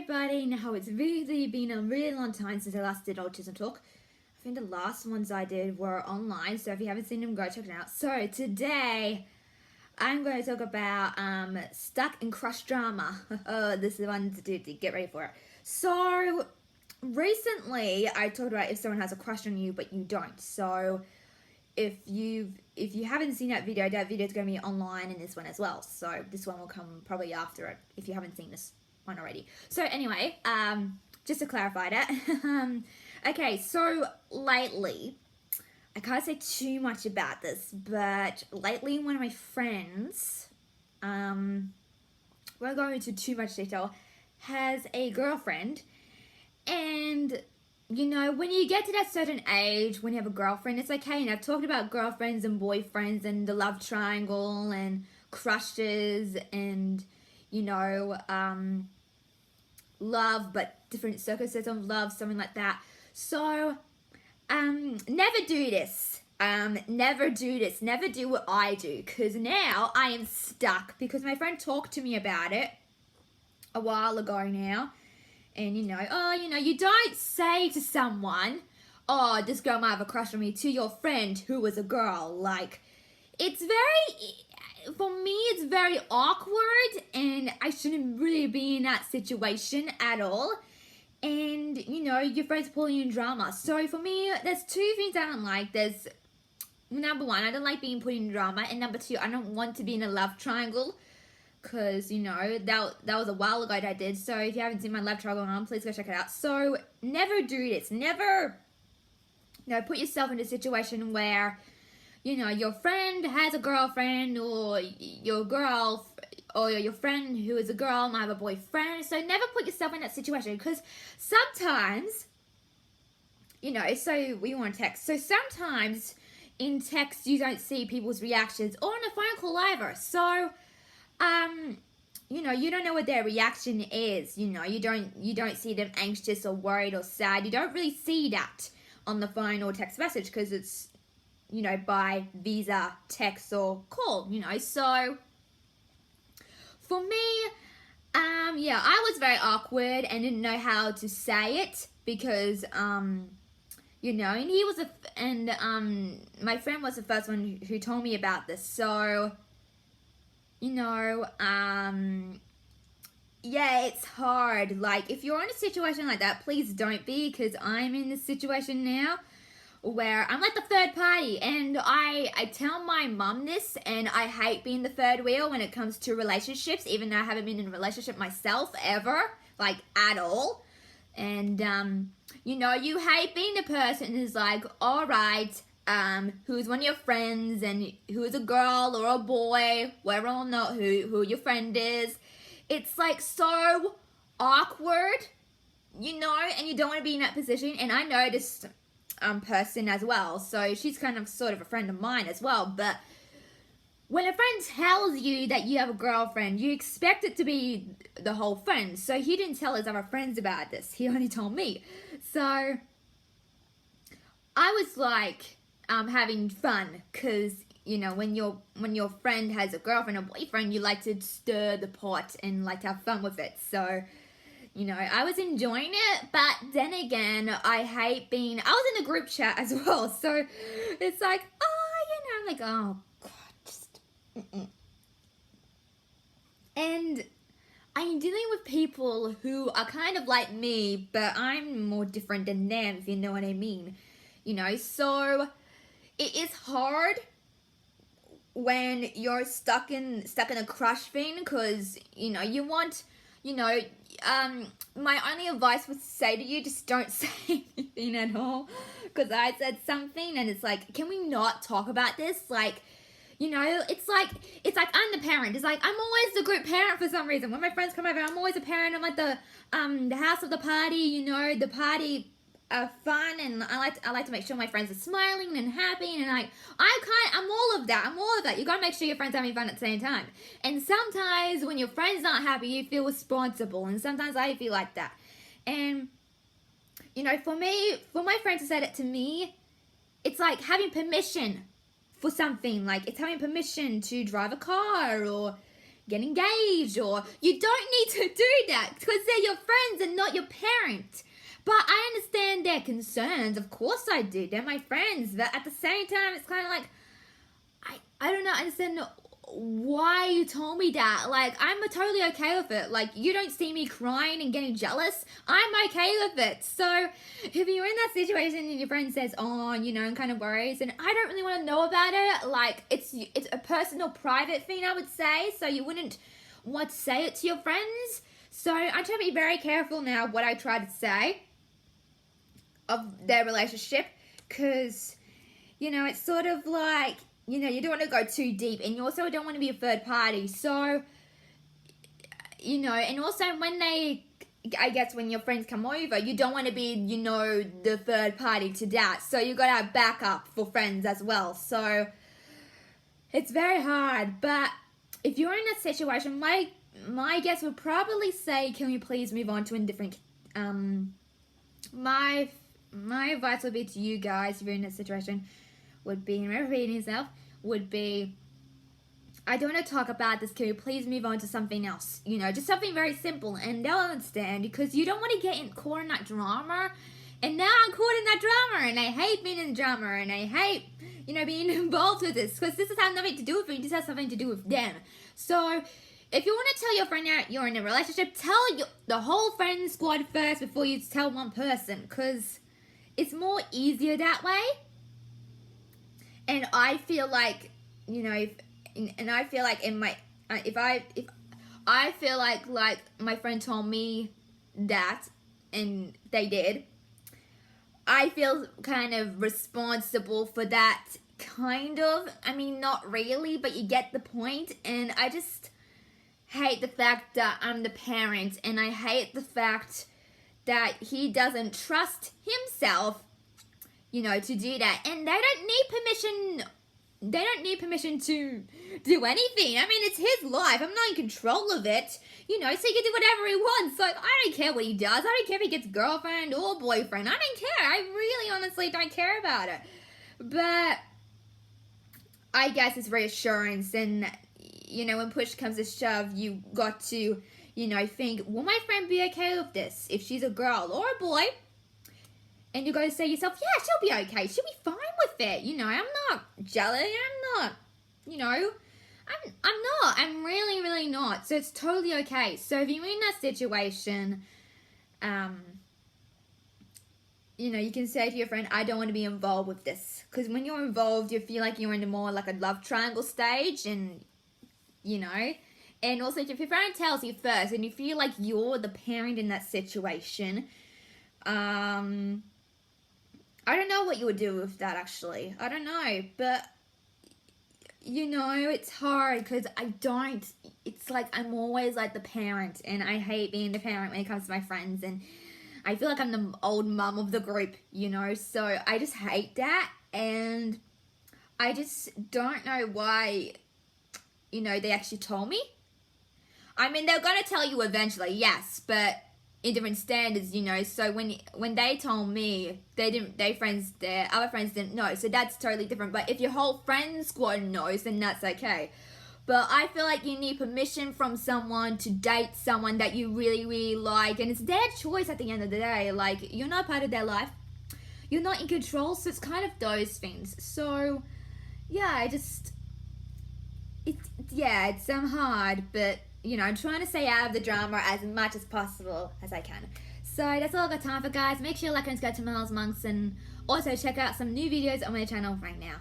everybody. Now it's really been a really long time since I last did Autism Talk. I think the last ones I did were online, so if you haven't seen them, go check it out. So today I'm going to talk about stuck in crush drama. This is one to get ready for it. So recently I talked about if someone has a crush on you but you don't. So if you haven't seen that video is going to be online in this one as well. So this one will come probably after it if you haven't seen this one already. So anyway, just to clarify that. Okay, so lately, I can't say too much about this, but lately one of my friends, won't go into too much detail, has a girlfriend. And you know, when you get to that certain age, when you have a girlfriend, it's okay. And I've talked about girlfriends and boyfriends and the love triangle and crushes and, you know, love, but different circumstances of love, something like that. So, never do this. Never do this. Never do what I do. Because now I am stuck. Because my friend talked to me about it a while ago now. And, you know, you don't say to someone, oh, this girl might have a crush on me, to your friend who was a girl. Like, it's very, for me, it's very awkward, and I shouldn't really be in that situation at all. And, you know, your friend's pulling you in drama. So, for me, there's two things I don't like. There's, number one, I don't like being put in drama. And number two, I don't want to be in a love triangle. Because, you know, that was a while ago that I did. So if you haven't seen my love triangle on, please go check it out. So never do this. Never, you know, put yourself in a situation where, you know, your friend has a girlfriend, or your girl, or your friend who is a girl might have a boyfriend. So never put yourself in that situation, because sometimes, you know, so we want to text. So sometimes in text you don't see people's reactions, or on a phone call either. So you know, you don't know what their reaction is. You know, you don't see them anxious or worried or sad. You don't really see that on the phone or text message, because it's, you know, by visa, text, or call, you know. So for me, yeah, I was very awkward and didn't know how to say it, because you know, and he was my friend was the first one who told me about this. So, you know, yeah, it's hard. Like, if you're in a situation like that, please don't be, because I'm in this situation now where I'm like the third party, and I tell my mum this, and I hate being the third wheel when it comes to relationships, even though I haven't been in a relationship myself ever, like, at all. And, you know, you hate being the person who's like, all right, who's one of your friends, and who is a girl or a boy, whether or not who your friend is. It's like so awkward, you know, and you don't want to be in that position. And I know this person as well, so she's kind of sort of a friend of mine as well. But when a friend tells you that you have a girlfriend, you expect it to be the whole friend. So he didn't tell his other friends about this. He only told me. So I was like, having fun, because, you know, when your friend has a girlfriend or boyfriend, you like to stir the pot and like to have fun with it. So, you know, I was enjoying it, but then again, I was in a group chat as well, so it's like, oh, you know, I'm like, oh god, just and I'm dealing with people who are kind of like me, but I'm more different than them, if you know what I mean. You know, so it is hard when you're stuck in a crush thing, because, you know, you want, you know, my only advice was to say to you, just don't say anything at all, because I said something and it's like, can we not talk about this? Like, you know, it's like I'm the parent. It's like, I'm always the group parent for some reason. When my friends come over, I'm always a parent. I'm like the house of the party, you know, the party fun, and I like to make sure my friends are smiling and happy, and I'm all of that. You gotta make sure your friends are having fun at the same time. And sometimes when your friend's not happy, you feel responsible, and sometimes I feel like that. And, you know, for my friends to say that to me, it's like having permission for something. Like, it's having permission to drive a car, or, get engaged, or you don't need to do that because they're your friends and not your parent. But I understand their concerns. Of course I do. They're my friends. But at the same time, it's kind of like, I don't know, I understand why you told me that. Like, I'm totally okay with it. Like, you don't see me crying and getting jealous. I'm okay with it. So, if you're in that situation and your friend says, oh, you know, and kind of worries, and I don't really want to know about it, like, it's a personal, private thing, I would say. So, you wouldn't want to say it to your friends. So, I'm trying to be very careful now what I try to say of their relationship, because, you know, it's sort of like, you know, you don't want to go too deep, and you also don't want to be a third party. So, you know, and also when when your friends come over, you don't want to be, you know, the third party to that. So you got to have backup for friends as well. So it's very hard. But if you're in that situation, my guess would probably say, can we please move on to a different, my advice would be to you guys, if you're in that situation, would be, and repeating yourself, would be, I don't want to talk about this, can you please move on to something else? You know, just something very simple, and they'll understand, because you don't want to get caught in that drama. And now I'm caught in that drama, and I hate being in the drama, and I hate, you know, being involved with this, because this has nothing to do with me, this has something to do with them. So, if you want to tell your friend that you're in a relationship, tell the whole friend squad first before you tell one person, because it's more easier that way. And I feel like, you know, I feel like if I feel like my friend told me that, and they did, I feel kind of responsible for that, kind of. I mean, not really, but you get the point. And I just hate the fact that I'm the parent, and I hate the fact that he doesn't trust himself, you know, to do that. And they don't need permission. They don't need permission to do anything. I mean, it's his life. I'm not in control of it. You know, so he can do whatever he wants. Like, I don't care what he does. I don't care if he gets girlfriend or boyfriend. I don't care. I really honestly don't care about it. But I guess it's reassurance. And, you know, when push comes to shove, you got to, you know, think, will my friend be okay with this? If she's a girl or a boy. And you got to say to yourself, yeah, she'll be okay. She'll be fine with it. You know, I'm not jealous. I'm not, you know, I'm not. I'm really, really not. So it's totally okay. So if you're in that situation, you know, you can say to your friend, I don't want to be involved with this. Because when you're involved, you feel like you're in a more like a love triangle stage. And, you know, and also if your friend tells you first and you feel like you're the parent in that situation, I don't know what you would do with that, actually. I don't know, but, you know, it's hard because it's like I'm always like the parent, and I hate being the parent when it comes to my friends, and I feel like I'm the old mum of the group, you know, so I just hate that, and I just don't know why, you know, they actually told me. I mean, they're going to tell you eventually, yes, but in different standards, you know. So when they told me, their other friends didn't know, so that's totally different. But if your whole friend squad knows, then that's okay. But I feel like you need permission from someone to date someone that you really, really like, and it's their choice at the end of the day. Like, you're not part of their life, you're not in control, so it's kind of those things. So yeah, it's hard, but, you know, I'm trying to stay out of the drama as much as possible as I can. So that's all I've got time for, guys. Make sure you like and subscribe to Miles Monks, and also check out some new videos on my channel right now.